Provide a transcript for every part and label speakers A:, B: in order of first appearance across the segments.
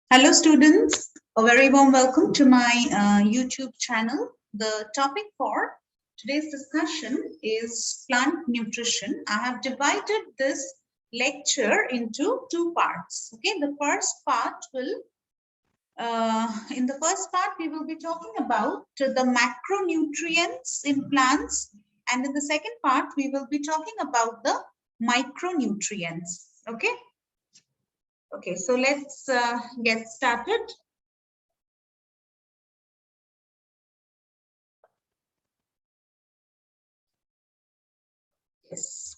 A: Hello students, a very warm welcome to my YouTube channel. The topic for today's discussion is plant nutrition. I have divided this lecture into two parts. Okay, the first part will, in the first part we will be talking about the macronutrients in plants, and in the second part we will be talking about the micronutrients. Okay, so let's get started. Yes.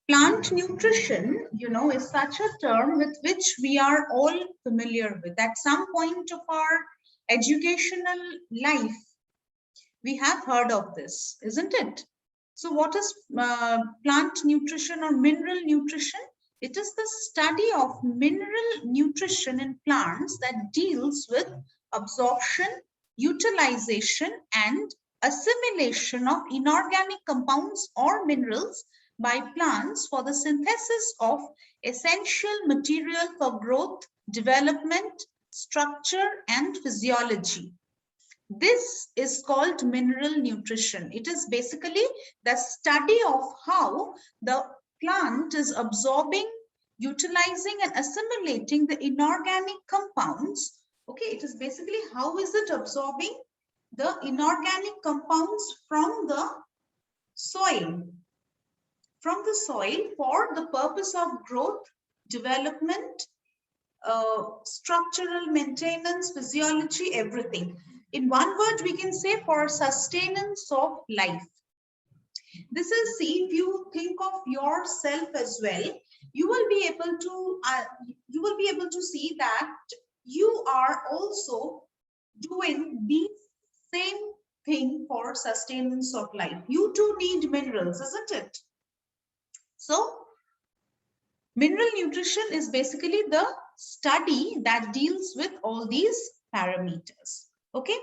A: Plant nutrition, is such a term with which we are all familiar with. At some point of our educational life, we have heard of this, isn't it? So what is plant nutrition or mineral nutrition? It is the study of mineral nutrition in plants that deals with absorption, utilization, and assimilation of inorganic compounds or minerals by plants for the synthesis of essential material for growth, development, structure, and physiology. This is called mineral nutrition. It is basically the study of how the plant is absorbing, utilizing, and assimilating the inorganic compounds. Okay, it is basically how is it absorbing the inorganic compounds from the soil, for the purpose of growth, development, structural maintenance, physiology, everything. In one word, we can say for sustenance of life. This is, see, if you think of yourself as well, you will be able to see that you are also doing the same thing for sustenance of life. You too need minerals, isn't it? So, mineral nutrition is basically the study that deals with all these parameters. Okay,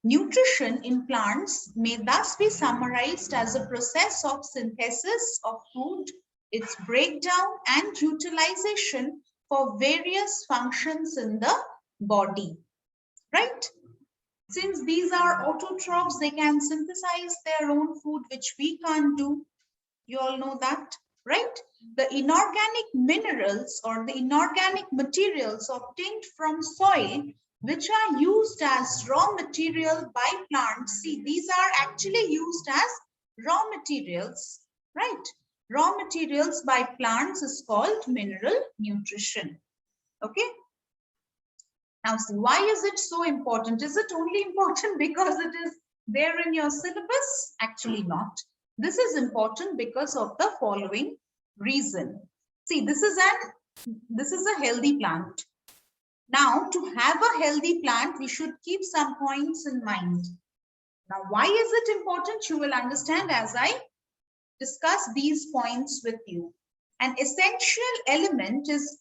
A: nutrition in plants may thus be summarized as a process of synthesis of food, its breakdown and utilization for various functions in the body, right? Since these are autotrophs, they can synthesize their own food, which we can't do. You all know that, right? The inorganic minerals or the inorganic materials obtained from soil, which are used as raw material by plants. See, these are actually used as raw materials, right? Raw materials by plants is called mineral nutrition. Okay. Now, see, why is it so important? Is it only important because it is there in your syllabus? Actually not. This is important because of the following reason. See, this is a healthy plant. Now, to have a healthy plant, we should keep some points in mind. Now, why is it important? You will understand as I discuss these points with you. An essential element is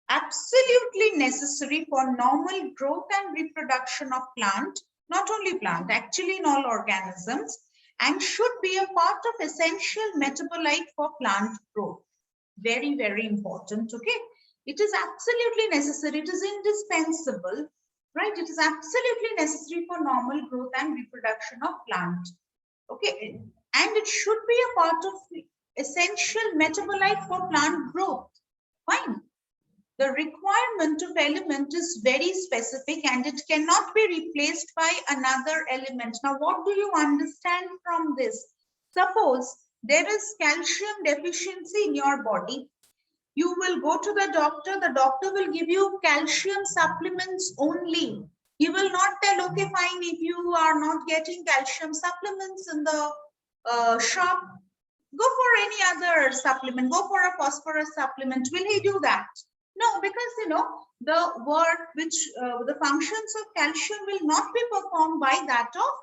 A: absolutely necessary for normal growth and reproduction of plant, not only plant, actually in all organisms, and should be a part of essential metabolite for plant growth. Very, very important, okay? It is absolutely necessary, it is indispensable, right? It is absolutely necessary for normal growth and reproduction of plant, okay? And it should be a part of essential metabolite for plant growth, fine. The requirement of element is very specific and it cannot be replaced by another element. Now, what do you understand from this? Suppose there is calcium deficiency in your body. You will go to the doctor will give you calcium supplements only. He will not tell, okay, fine, if you are not getting calcium supplements in the shop, go for any other supplement, go for a phosphorus supplement. Will he do that? No, because the work which the functions of calcium will not be performed by that of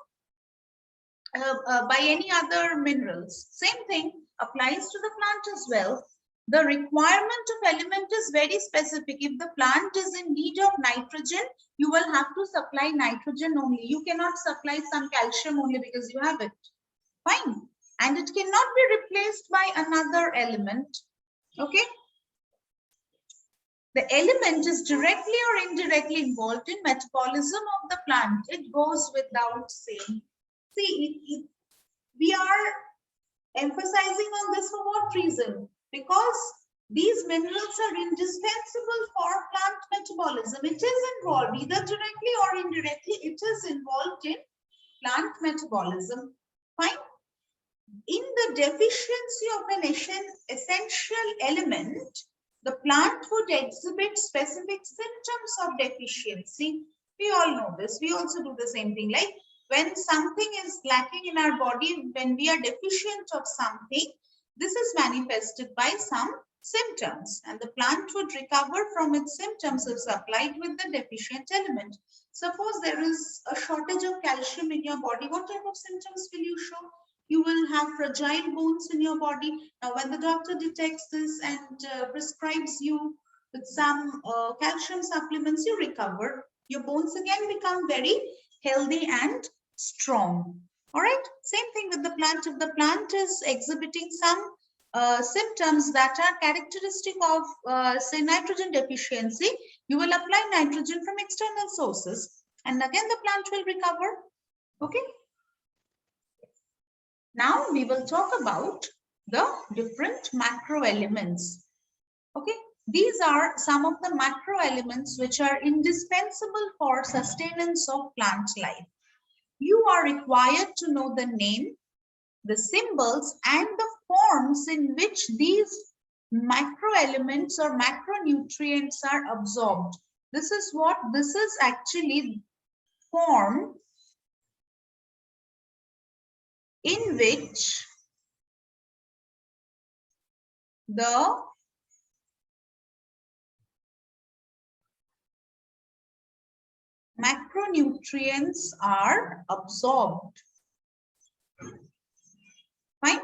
A: by any other minerals. Same thing applies to the plant as well. The requirement of element is very specific. If the plant is in need of nitrogen, you will have to supply nitrogen only. You cannot supply some calcium only because you have it. Fine. and it cannot be replaced by another element. Okay. The element is directly or indirectly involved in metabolism of the plant. It goes without saying. See, we are emphasizing on this for what reason? Because these minerals are indispensable for plant metabolism. It is involved either directly or indirectly. It is involved in plant metabolism. Fine. In the deficiency of an essential element, the plant would exhibit specific symptoms of deficiency. We all know this. We also do the same thing. Like when something is lacking in our body, when we are deficient of something, this is manifested by some symptoms, and the plant would recover from its symptoms if supplied with the deficient element. Suppose there is a shortage of calcium in your body, what type of symptoms will you show? You will have fragile bones in your body. Now, when the doctor detects this and prescribes you with some calcium supplements, you recover. Your bones again become very healthy and strong. All right. Same thing with the plant. If the plant is exhibiting some symptoms that are characteristic of, say, nitrogen deficiency, you will apply nitrogen from external sources. And again, the plant will recover. Okay. Now we will talk about the different macro elements. Okay, these are some of the macro elements which are indispensable for sustenance of plant life. You are required to know the name, the symbols, and the forms in which these macro elements or macronutrients are absorbed. This is actually form in which the macronutrients are absorbed. Fine.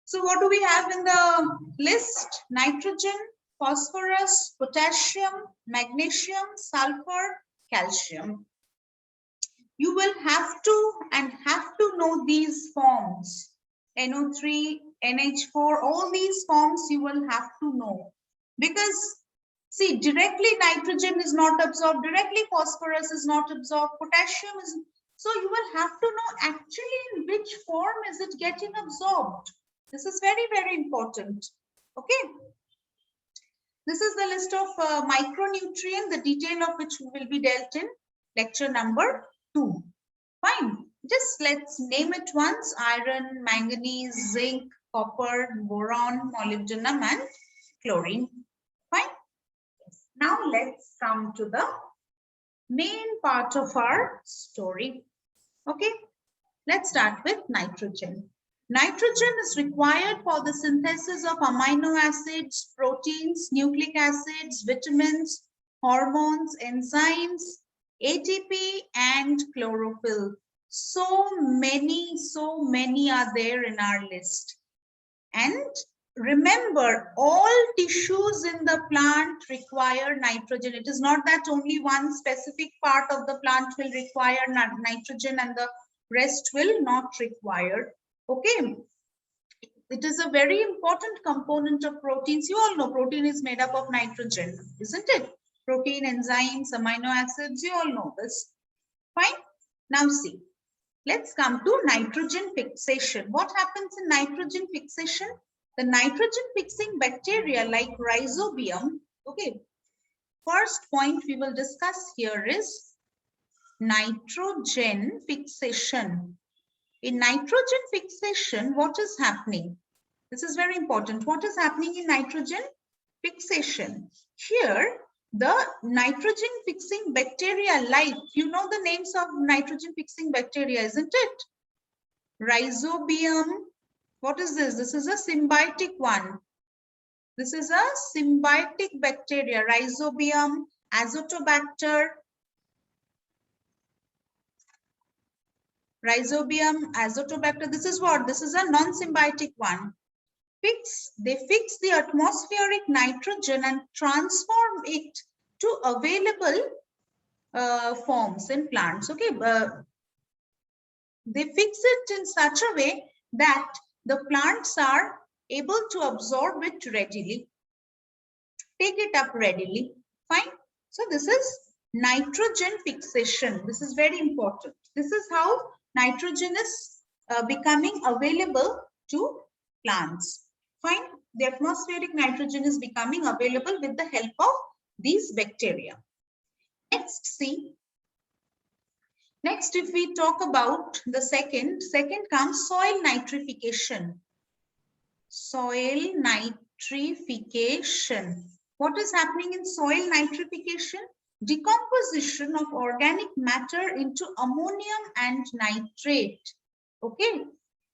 A: So what do we have in the list? Nitrogen, phosphorus, potassium, magnesium, sulfur, calcium. You will have to know these forms. NO3, NH4, all these forms you will have to know. Because see, directly nitrogen is not absorbed, directly phosphorus is not absorbed, potassium is, so you will have to know actually in which form is it getting absorbed. This is very, very important. Okay. This is the list of micronutrients, the detail of which will be dealt in lecture number 2. Fine. Just let's name it once: iron, manganese, zinc, copper, boron, molybdenum, and chlorine. Fine. Now let's come to the main part of our story. Okay. Let's start with nitrogen. Nitrogen is required for the synthesis of amino acids, proteins, nucleic acids, vitamins, hormones, enzymes, ATP, and chlorophyll. So many are there in our list. And remember, all tissues in the plant require nitrogen. It is not that only one specific part of the plant will require nitrogen and the rest will not require. Okay. It is a very important component of proteins. You all know protein is made up of nitrogen, isn't it? Protein, enzymes, amino acids, you all know this. Fine. Now see, let's come to nitrogen fixation. What happens in nitrogen fixation? The nitrogen fixing bacteria like rhizobium. Okay. First point we will discuss here is nitrogen fixation. In nitrogen fixation, what is happening? This is very important. What is happening in nitrogen fixation? Here, the nitrogen fixing bacteria like, you know the names of nitrogen fixing bacteria, isn't it? Rhizobium. What is this? This is a symbiotic one. This is a symbiotic bacteria. Rhizobium, Azotobacter. Rhizobium, Azotobacter. This is what? This is a non-symbiotic one. They fix the atmospheric nitrogen and transform it to available forms in plants. Okay. They fix it in such a way that the plants are able to absorb it readily, take it up readily. Fine. So this is nitrogen fixation. This is very important. This is how nitrogen is becoming available to plants. Fine. The atmospheric nitrogen is becoming available with the help of these bacteria. Next, see. Next, if we talk about the second comes soil nitrification. Soil nitrification. What is happening in soil nitrification? Decomposition of organic matter into ammonium and nitrate. Okay.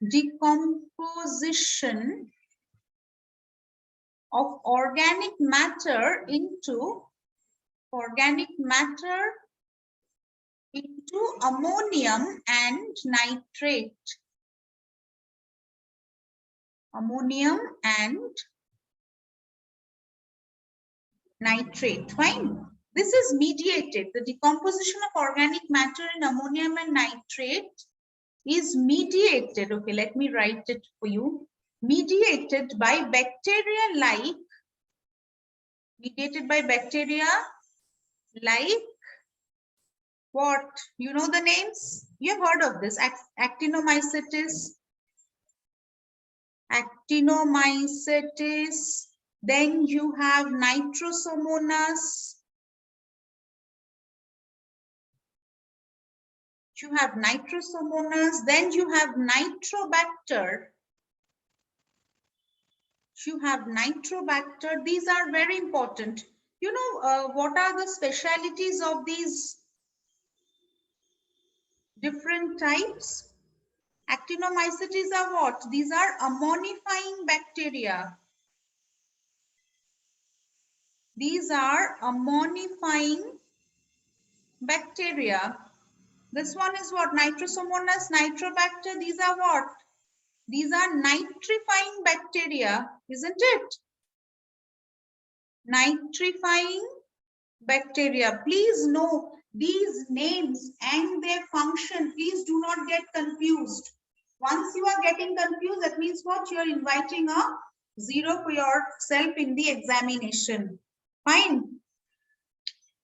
A: Decomposition of organic matter into ammonium and nitrate. Ammonium and nitrate. Fine. This is mediated. The decomposition of organic matter in ammonium and nitrate is mediated. Okay, let me write it for you. Mediated by bacteria like what? You know the names? You have heard of this. Actinomycetes. Then you have Nitrosomonas. Then you have Nitrobacter. These are very important. You know what are the specialities of these different types? Actinomycetes are what? These are ammonifying bacteria. These are ammonifying bacteria. This one is what? Nitrosomonas, Nitrobacter. These are what? These are nitrifying bacteria, isn't it? Nitrifying bacteria. Please know these names and their function. Please do not get confused. Once you are getting confused, that means what? You are inviting a 0 for yourself in the examination. Fine.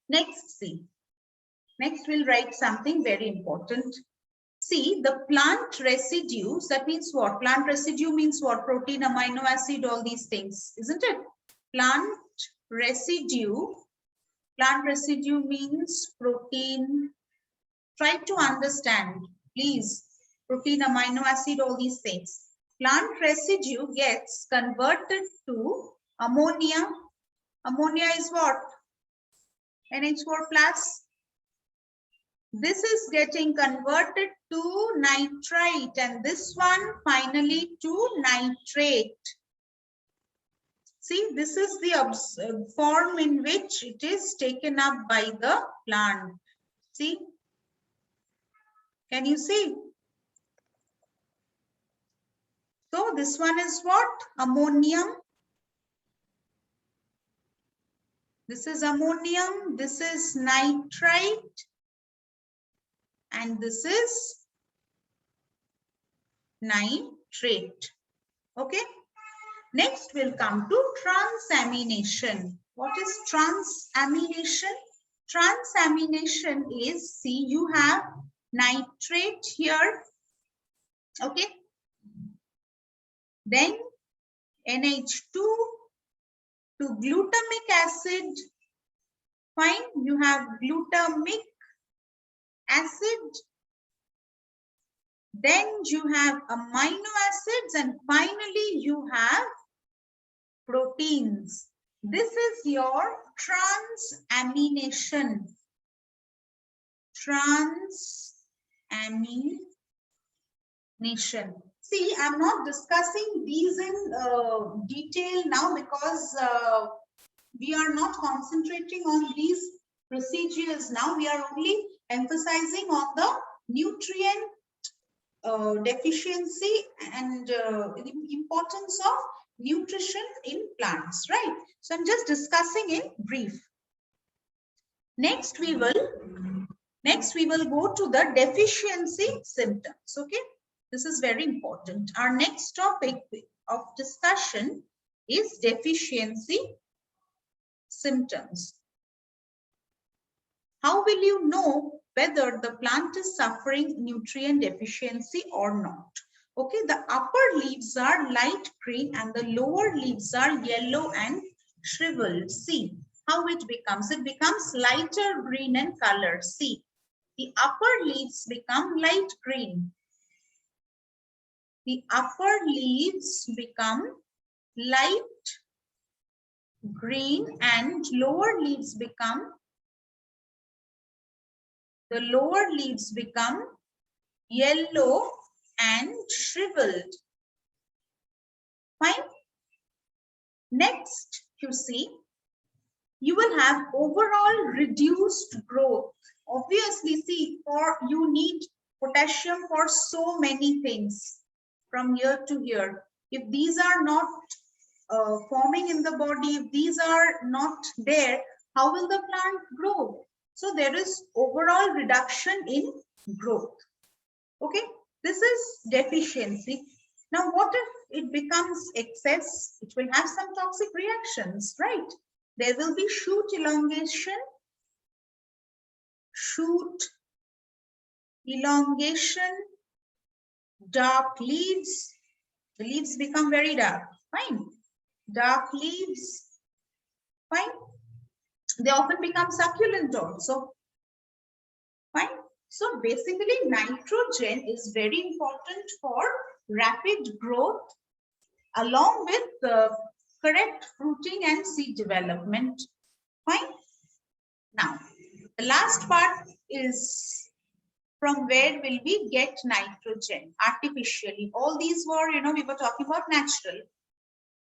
A: Next, see. Next, we'll write something very important. See, the plant residues, that means what? Plant residue means what? Protein, amino acid, all these things, isn't it? Plant residue means protein. Try to understand, please. Protein, amino acid, all these things. Plant residue gets converted to ammonia. Ammonia is what? NH4 plus. This is getting converted to nitrite, and this one finally to nitrate. See, this is the form in which it is taken up by the plant. See? Can you see? So this one is what? Ammonium. This is ammonium. This is nitrite. And this is nitrate. Okay. Next we'll come to transamination. What is transamination? Transamination is, see, you have nitrate here. Okay. Then NH2 to glutamic acid. Fine. You have glutamic acid. Then you have amino acids, and finally you have proteins. This is your transamination. Transamination. See, I'm not discussing these in detail now because we are not concentrating on these procedures now. We are only emphasizing on the nutrient deficiency and the importance of nutrition in plants, right? So I'm just discussing in brief. Next we will go to the deficiency symptoms. Okay, This is very important. Our next topic of discussion is deficiency symptoms. How will you know whether the plant is suffering nutrient deficiency or not? Okay, the upper leaves are light green and the lower leaves are yellow and shriveled. See how it becomes. It becomes lighter green in color. See, the upper leaves become light green. The upper leaves become light green and lower leaves become yellow and shriveled. Fine. Next, you see, you will have overall reduced growth. Obviously, see, you need potassium for so many things from here to here. If these are not forming in the body, if these are not there, how will the plant grow? So there is overall reduction in growth. Okay, this is deficiency. Now, what if it becomes excess? It will have some toxic reactions, right? There will be shoot elongation, dark leaves. The leaves become very dark. Fine. Dark leaves. Fine. They often become succulent also. Fine. So basically, nitrogen is very important for rapid growth along with the correct fruiting and seed development. Fine. Now, the last part is from where will we get nitrogen artificially? All these were, we were talking about natural.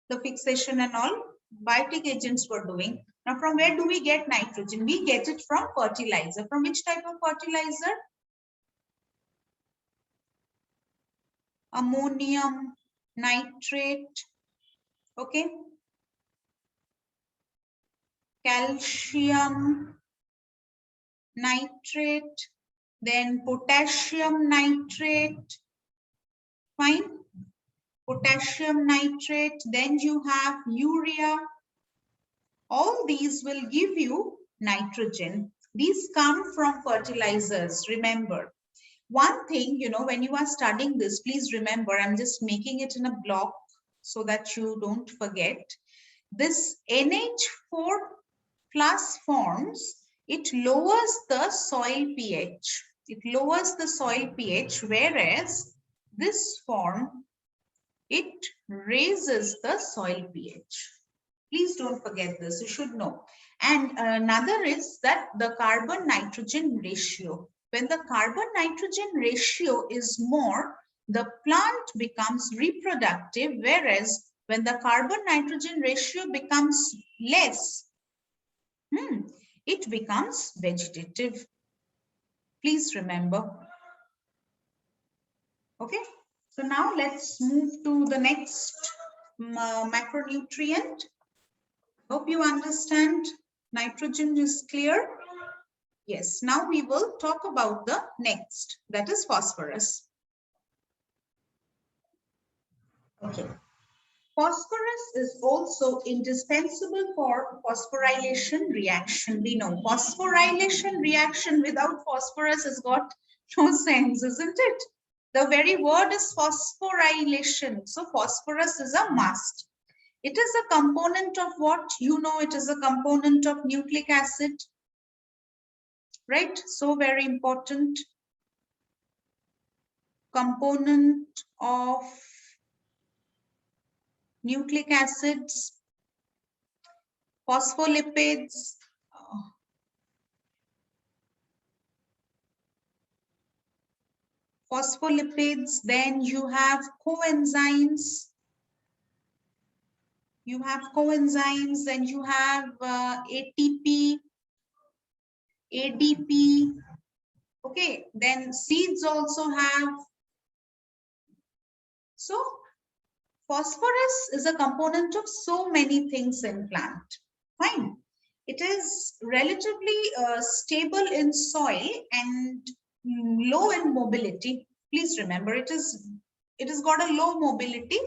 A: The fixation and all biotic agents were doing. Now, from where do we get nitrogen? We get it from fertilizer. From which type of fertilizer? Ammonium nitrate, okay, calcium nitrate, then potassium nitrate, fine, potassium nitrate, then you have urea. All these will give you nitrogen. These come from fertilizers, remember. One thing, when you are studying this, please remember, I'm just making it in a block so that you don't forget. This NH4 plus forms, it lowers the soil pH. It lowers the soil pH, whereas this form, it raises the soil pH. Please don't forget this, you should know. And another is that the carbon-nitrogen ratio. When the carbon-nitrogen ratio is more, the plant becomes reproductive, whereas when the carbon-nitrogen ratio becomes less, it becomes vegetative. Please remember. Okay, so now let's move to the next macronutrient. Hope you understand. Nitrogen is clear. Yes, now we will talk about the next, that is phosphorus. Okay. Phosphorus is also indispensable for phosphorylation reaction. We know phosphorylation reaction without phosphorus has got no sense, isn't it? The very word is phosphorylation. So phosphorus is a must. It is a component of what? It is a component of nucleic acid. Right? So very important. Component of nucleic acids, phospholipids, then you have coenzymes. Then you have ATP, ADP. Okay, then seeds also have. So phosphorus is a component of so many things in plant. Fine. It is relatively stable in soil and low in mobility. Please remember, it has got a low mobility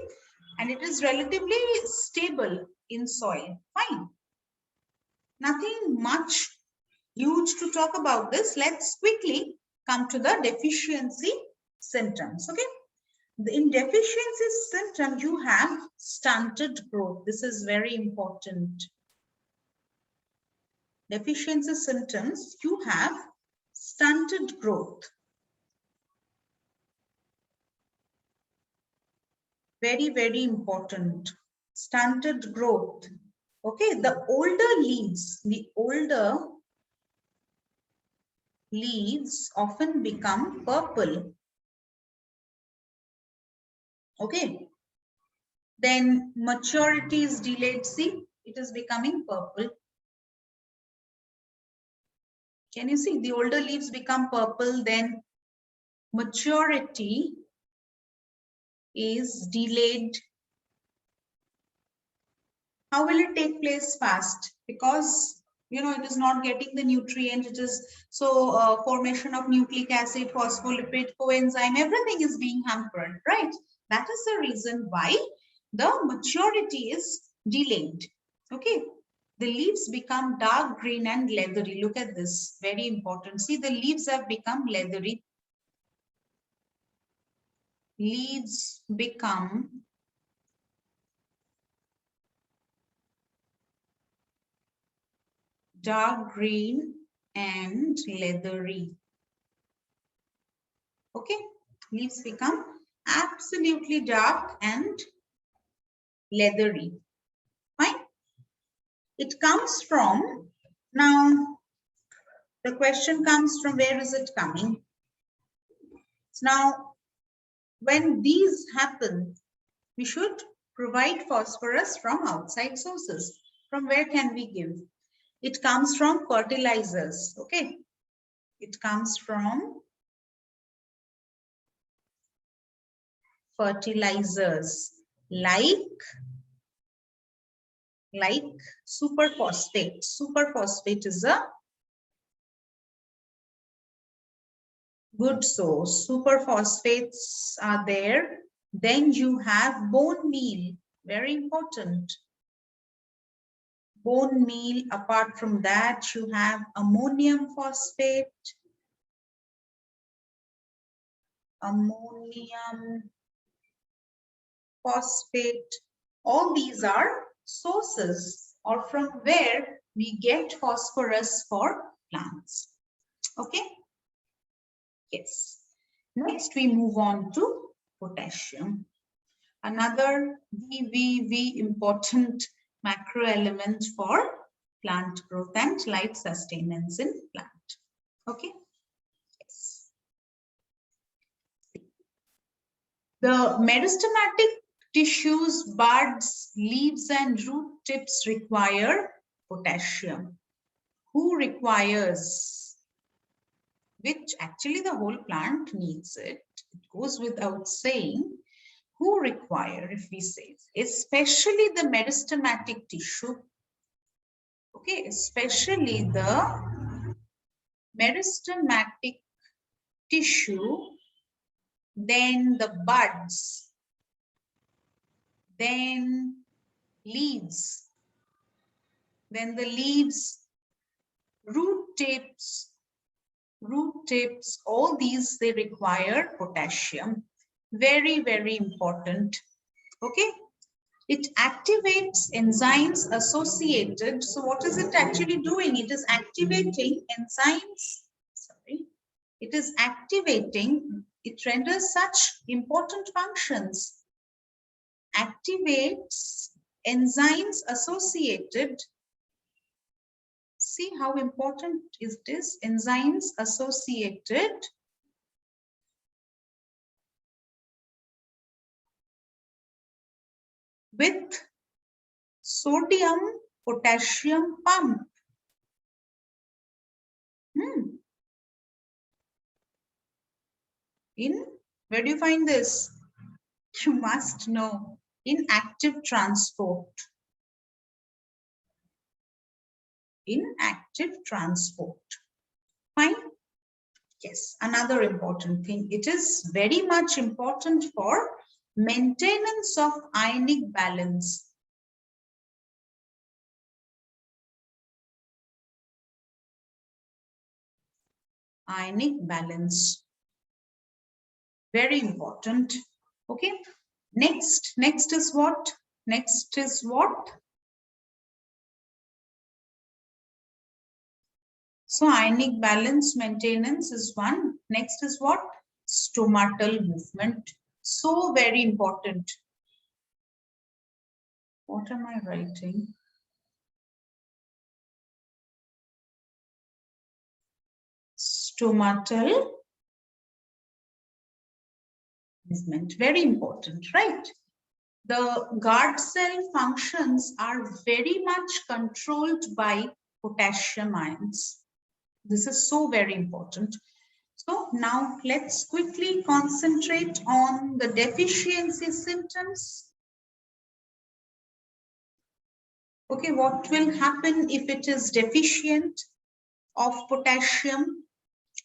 A: and it is relatively stable in soil. Fine. Nothing much huge to talk about this. Let's quickly come to the deficiency symptoms. Okay. In deficiency symptom, you have stunted growth. This is very important. Deficiency symptoms, you have stunted growth. Very, very important. Stunted growth. Okay, the older leaves often become purple. Okay. Then maturity is delayed. See, it is becoming purple. Can you see? The older leaves become purple, then maturity is delayed. How will it take place fast? Because it is not getting the nutrient. It is so formation of nucleic acid, phospholipid, coenzyme, everything is being hampered, right? That is the reason why the maturity is delayed. Okay. The leaves become dark green and leathery. Look at this, very important. See, the leaves have become leathery. Leaves become dark green and leathery. Okay, leaves become absolutely dark and leathery. Fine. It comes from, now the question comes from, where is it coming? Now, when these happen, we should provide phosphorus from outside sources. From where can we give? It comes from fertilizers. Okay. It comes from fertilizers like superphosphate. Superphosphate is a good source. Superphosphates are there. Then you have bone meal, very important. Bone meal. Apart from that, you have ammonium phosphate. Ammonium phosphate. All these are sources or from where we get phosphorus for plants. Okay. Yes. Next, we move on to potassium. Another very important macro element for plant growth and life sustenance in plant. Okay. Yes. The meristematic tissues, buds, leaves, and root tips require potassium. Who requires? Which actually the whole plant needs it. It goes without saying. Who require, if we say, especially the meristematic tissue. Okay, especially the meristematic tissue, then the buds, then leaves, then the leaves, root tips, all these, they require potassium. Very, very important. Okay. It activates enzymes associated. So what is it actually doing? It is activating enzymes. Sorry. It is activating, it renders such important functions. Activates enzymes associated. See how important is this? Enzymes associated with sodium potassium pump. Where do you find this? You must know. In active transport. In active transport. Fine. Yes, another important thing. It is very much important for maintenance of ionic balance. Ionic balance. Very important. Okay. Next is what? Next is what? So ionic balance maintenance is one. Next is what? Stomatal movement. So very important. What am I writing? Stomatal movement. Very important, right? The guard cell functions are very much controlled by potassium ions. This is so very important. So now let's quickly concentrate on the deficiency symptoms. Okay, what will happen if it is deficient of potassium?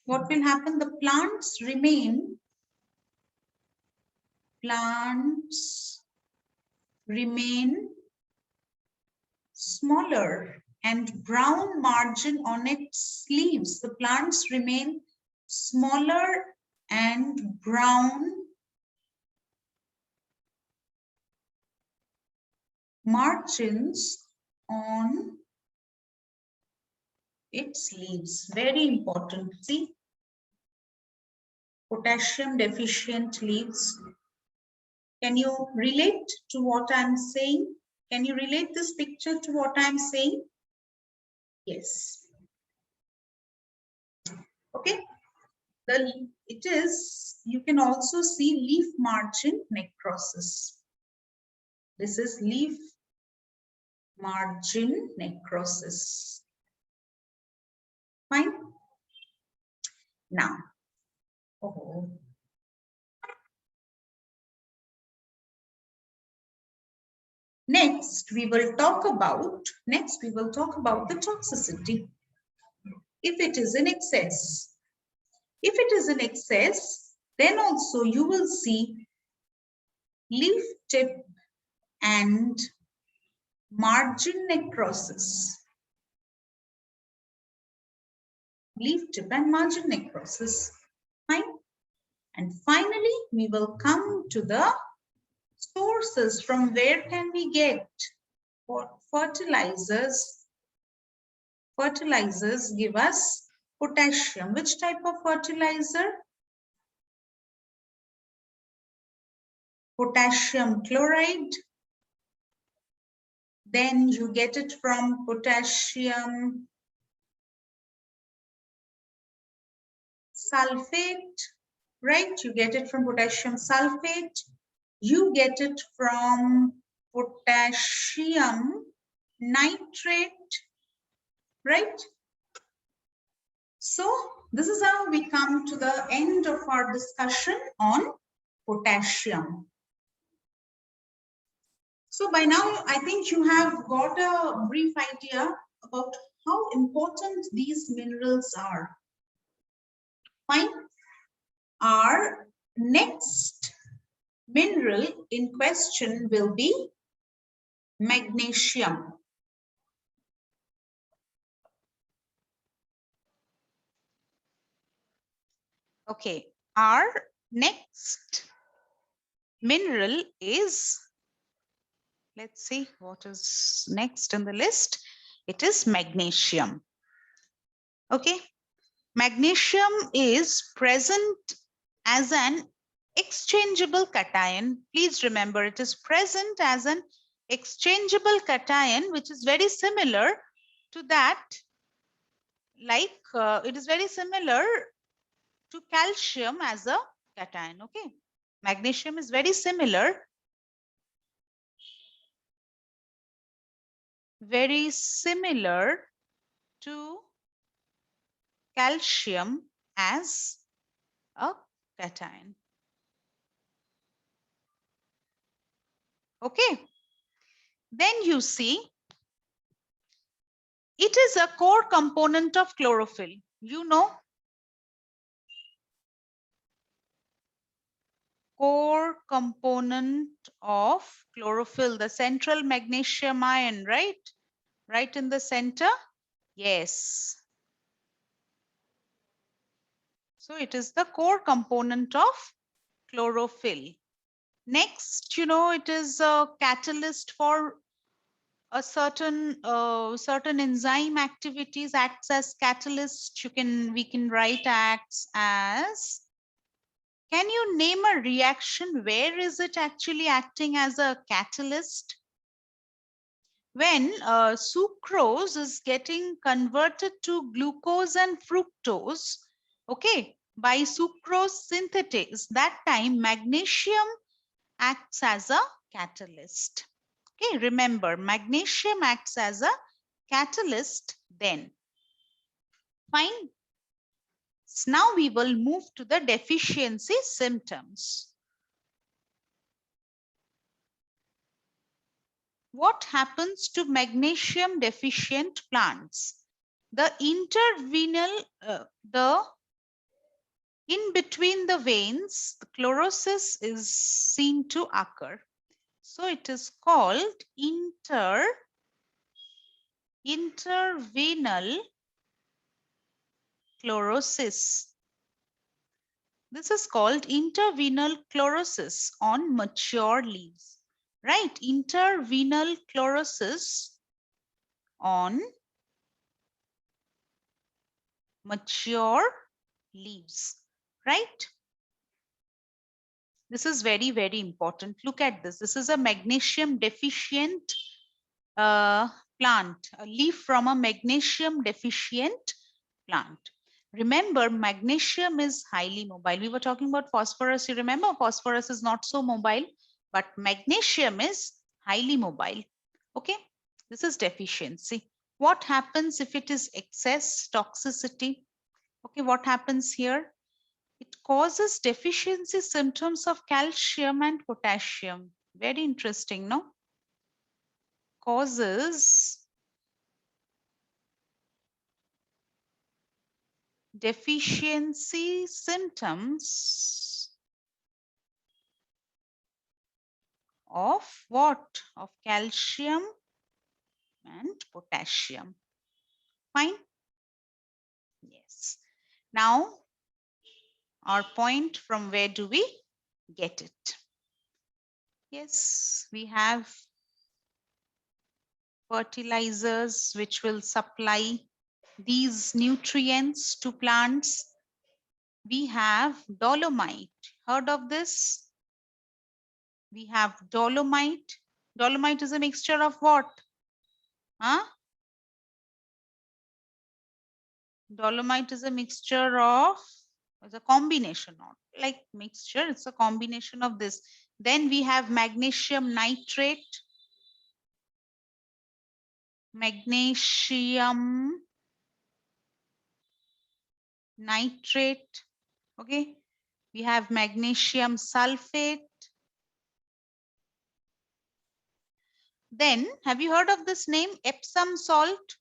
A: What will happen? The plants remain smaller and brown margin on its leaves. The plants remain smaller and brown margins on its leaves. Very important. See, potassium deficient leaves. Can you relate to what I'm saying? Can you relate this picture to what I'm saying? Yes. Okay. It is, you can also see leaf margin necrosis. This is leaf margin necrosis. Fine. Now, next we will talk about the toxicity. If it is in excess, then also you will see leaf tip and margin necrosis. Leaf tip and margin necrosis. Fine. And finally, we will come to the sources. From where can we get fertilizers? Fertilizers give us potassium. Which type of fertilizer? Potassium chloride. Then you get it from potassium sulfate, right? You get it from potassium sulfate. You get it from potassium nitrate, right? So this is how we come to the end of our discussion on potassium. So by now, I think you have got a brief idea about how important these minerals are. Fine. Our next mineral in question will be magnesium. Okay, our next mineral is, let's see what is next in the list. It is magnesium. Okay, magnesium is present as an exchangeable cation. Please remember, it is present as an exchangeable cation, which is very similar to that, like it is very similar to calcium as a cation. Okay, magnesium is very similar to calcium as a cation. Okay, then you see it is a core component of chlorophyll. You know, core component of chlorophyll, the central magnesium ion, right? Right in the center? Yes. So it is the core component of chlorophyll. Next, it is a catalyst for a certain enzyme activities, acts as catalyst. We can write acts as. Can you name a reaction? Where is it actually acting as a catalyst? When sucrose is getting converted to glucose and fructose, okay, by sucrose synthetase, that time magnesium acts as a catalyst. Okay, remember, magnesium acts as a catalyst then. Fine. So now we will move to the deficiency symptoms. What happens to magnesium deficient plants? The in between the veins, the chlorosis is seen to occur. So it is called intervenal chlorosis. This is called intervenal chlorosis on mature leaves, right? Intervenal chlorosis on mature leaves, right? This is very, very important. Look at this. This is a magnesium deficient plant, a leaf from a magnesium deficient plant. Remember, magnesium is highly mobile. We were talking about phosphorus. You remember, phosphorus is not so mobile, but magnesium is highly mobile. Okay, this is deficiency. What happens if it is excess toxicity? Okay, what happens here? It causes deficiency symptoms of calcium and potassium. Very interesting, no? Causes deficiency symptoms of what? Of calcium and potassium. Fine? Yes. Now, our point, from where do we get it? Yes, we have fertilizers which will supply these nutrients to plants. We have dolomite. Heard of this? We have dolomite. Dolomite is a mixture of what? Huh? Dolomite is a mixture of, it's a combination, not like mixture, it's a combination of this. Then we have magnesium nitrate, magnesium nitrate, okay. We have magnesium sulfate. Then, have you heard of this name, Epsom salt?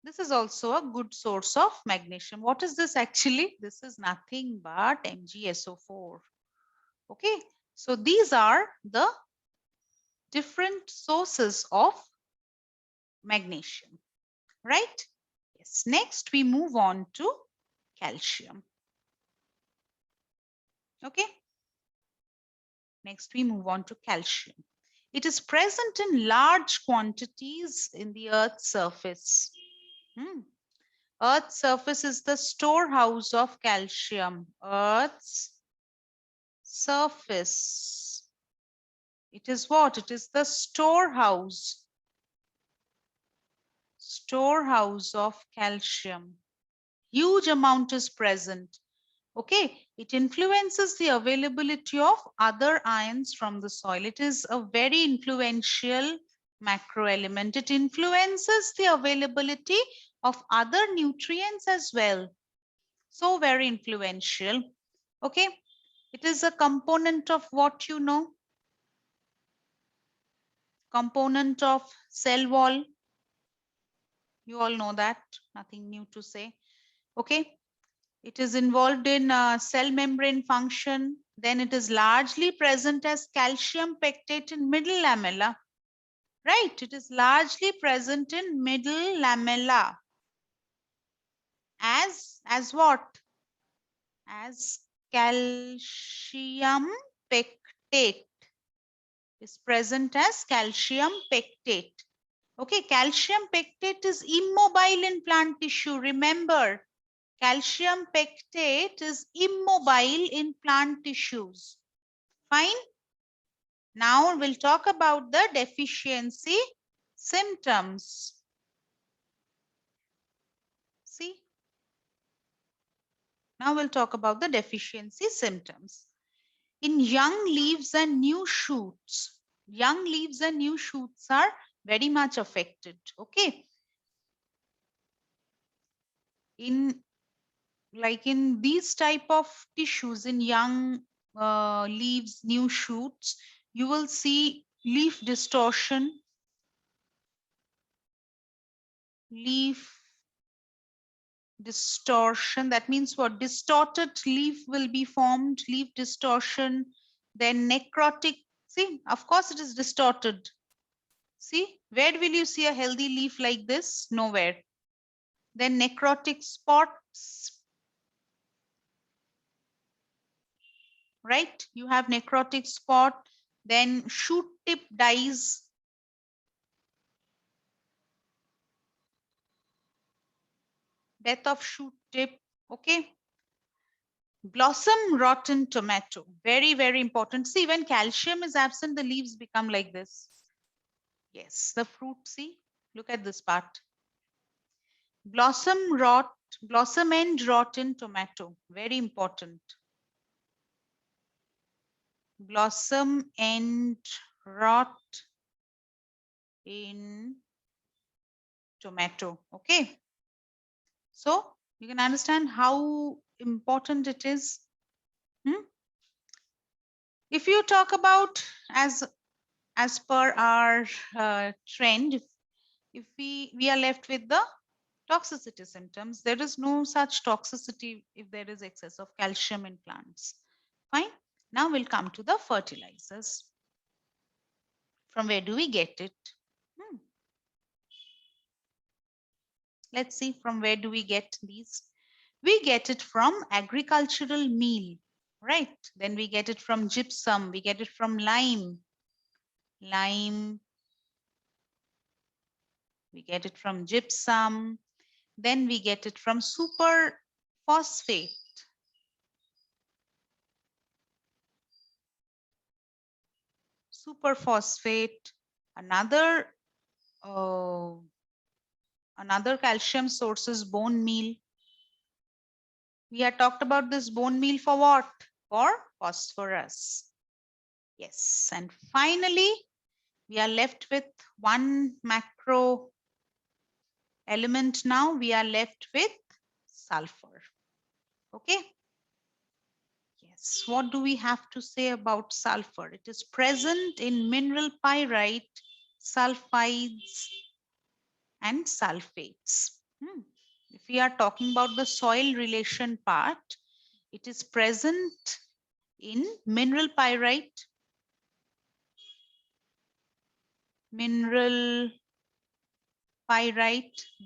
A: This is also a good source of magnesium. What is this actually? This is nothing but MgSO4. Okay, so these are the different sources of magnesium, right? Yes. Next, we move on to calcium. Okay. Next, we move on to calcium. It is present in large quantities in the Earth's surface. Earth's surface is the storehouse of calcium. Earth's surface. It is what? It is the storehouse. Storehouse of calcium. Huge amount is present. Okay, it influences the availability of other ions from the soil. It is a very influential macro element. It influences the availability of other nutrients as well. So very influential. Okay, it is a component of what you know? Component of cell wall. You all know that, nothing new to say. Okay. It is involved in cell membrane function. Then it is largely present as calcium pectate in middle lamella. Right, it is largely present in middle lamella. As what? As calcium pectate. Is present as calcium pectate. Okay, calcium pectate is immobile in plant tissue. Remember, calcium pectate is immobile in plant tissues. Fine. Now we'll talk about the deficiency symptoms. See, now we'll talk about the deficiency symptoms. In young leaves and new shoots, young leaves and new shoots are very much affected. Okay. In these type of tissues, in young leaves, new shoots, you will see leaf distortion, leaf distortion. That means what? Distorted leaf will be formed, leaf distortion, then necrotic. See, of course it is distorted. See, where will you see a healthy leaf like this? Nowhere. Then necrotic spots, right? You have necrotic spot, then shoot tip dies. Death of shoot tip. Okay. Blossom rotten tomato. Very, very important. See, when calcium is absent, the leaves become like this. Yes, the fruit, see, look at this part. Blossom rot, blossom end rotten tomato. Very important. Blossom end rot in tomato. Okay. So you can understand how important it is. If you talk about as per our trend, if we are left with the toxicity symptoms, there is no such toxicity if there is excess of calcium in plants. Fine. Now we'll come to the fertilizers. From where do we get it? Let's see, from where do we get these? We get it from agricultural meal, right? Then we get it from gypsum, we get it from lime, we get it from gypsum, then we get it from super phosphate. Superphosphate, another calcium source is bone meal. We had talked about this bone meal for what? For phosphorus. Yes, and finally, we are left with one macro element now. We are left with sulfur. Okay. Yes, what do we have to say about sulfur? It is present in mineral pyrite, sulfides, and sulfates. If we are talking about the soil relation part, it is present in mineral pyrite,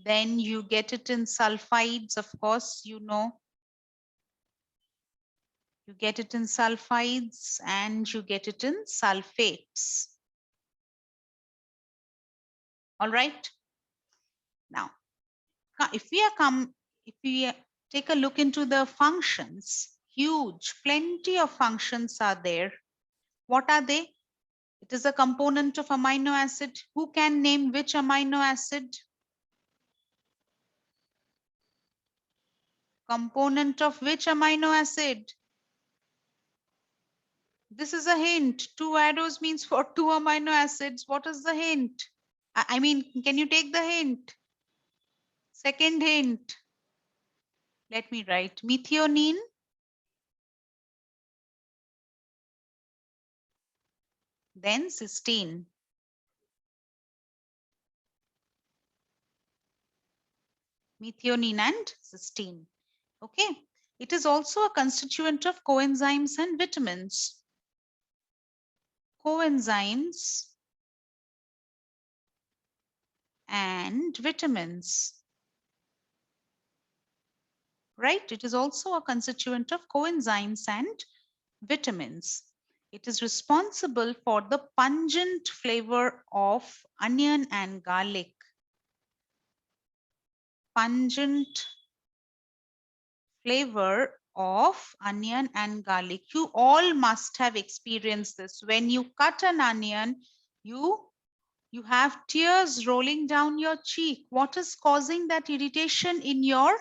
A: then you get it in sulfides, of course, you know. You get it in sulfides and you get it in sulfates. All right. Now, if we take a look into the functions, huge, plenty of functions are there. What are they? It is a component of amino acid. Who can name which amino acid? Component of which amino acid? This is a hint. 2 arrows means for 2 amino acids. What is the hint? I mean, can you take the hint? Second hint. Let me write methionine. Then cysteine. methionine and cysteine. Okay. It is also a constituent of coenzymes and vitamins. Coenzymes and vitamins. Right? It is also a constituent of coenzymes and vitamins. It is responsible for the pungent flavor of onion and garlic. Pungent flavor of onion and garlic. You all must have experienced this. When you cut an onion, you have tears rolling down your cheek. What is causing that irritation in your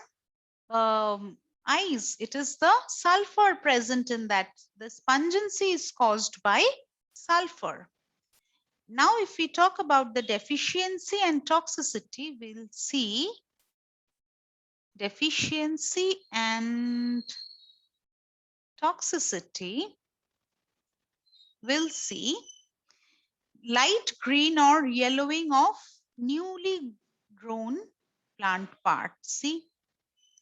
A: eyes? It is the sulfur present in that. This pungency is caused by sulfur. Now, if we talk about the deficiency and toxicity, we'll see deficiency and toxicity. We'll see light green or yellowing of newly grown plant parts. See,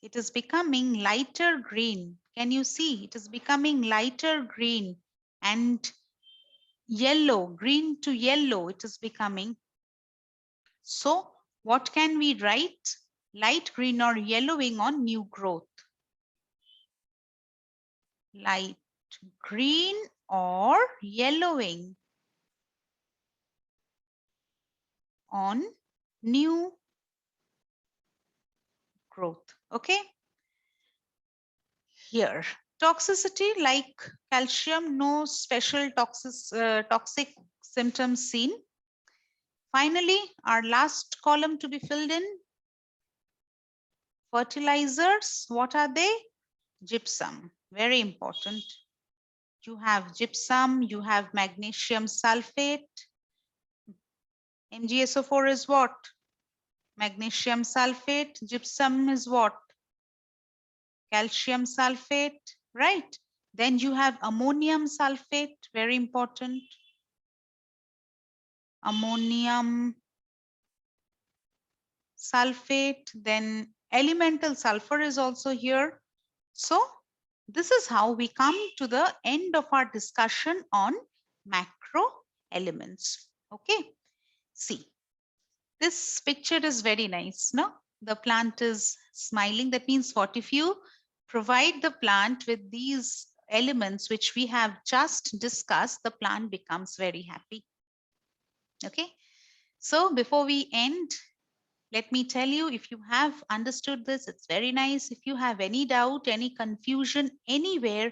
A: it is becoming lighter green. Can you see? It is becoming lighter green and yellow, green to yellow it is becoming. So what can we write? Light green or yellowing on new growth. Light green or yellowing on new growth. Okay. Here, toxicity like calcium, no special toxic symptoms seen. Finally, our last column to be filled in, fertilizers. What are they? Gypsum, very important. You have gypsum, you have magnesium sulfate. MgSO4 is what? Magnesium sulfate. Gypsum is what? Calcium sulfate, right? Then you have ammonium sulfate, very important. Ammonium sulfate, then elemental sulfur is also here. So this is how we come to the end of our discussion on macro elements. Okay, see, this picture is very nice, no? The plant is smiling. That means what? If you provide the plant with these elements which we have just discussed, the plant becomes very happy. Okay, so before we end, let me tell you, if you have understood this, it's very nice. If you have any doubt, any confusion anywhere,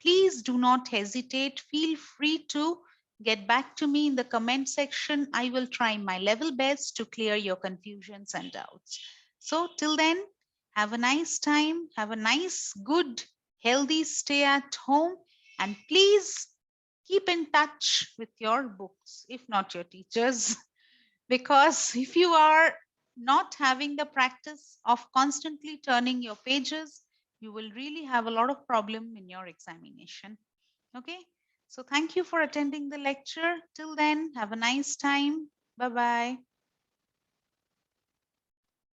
A: please do not hesitate. Feel free to get back to me in the comment section. I will try my level best to clear your confusions and doubts. So till then, have a nice time. Have a nice, good, healthy stay at home. And please keep in touch with your books, if not your teachers. Because if you are not having the practice of constantly turning your pages, you will really have a lot of problem in your examination. Okay, so thank you for attending the lecture. Till then, have a nice time. Bye bye.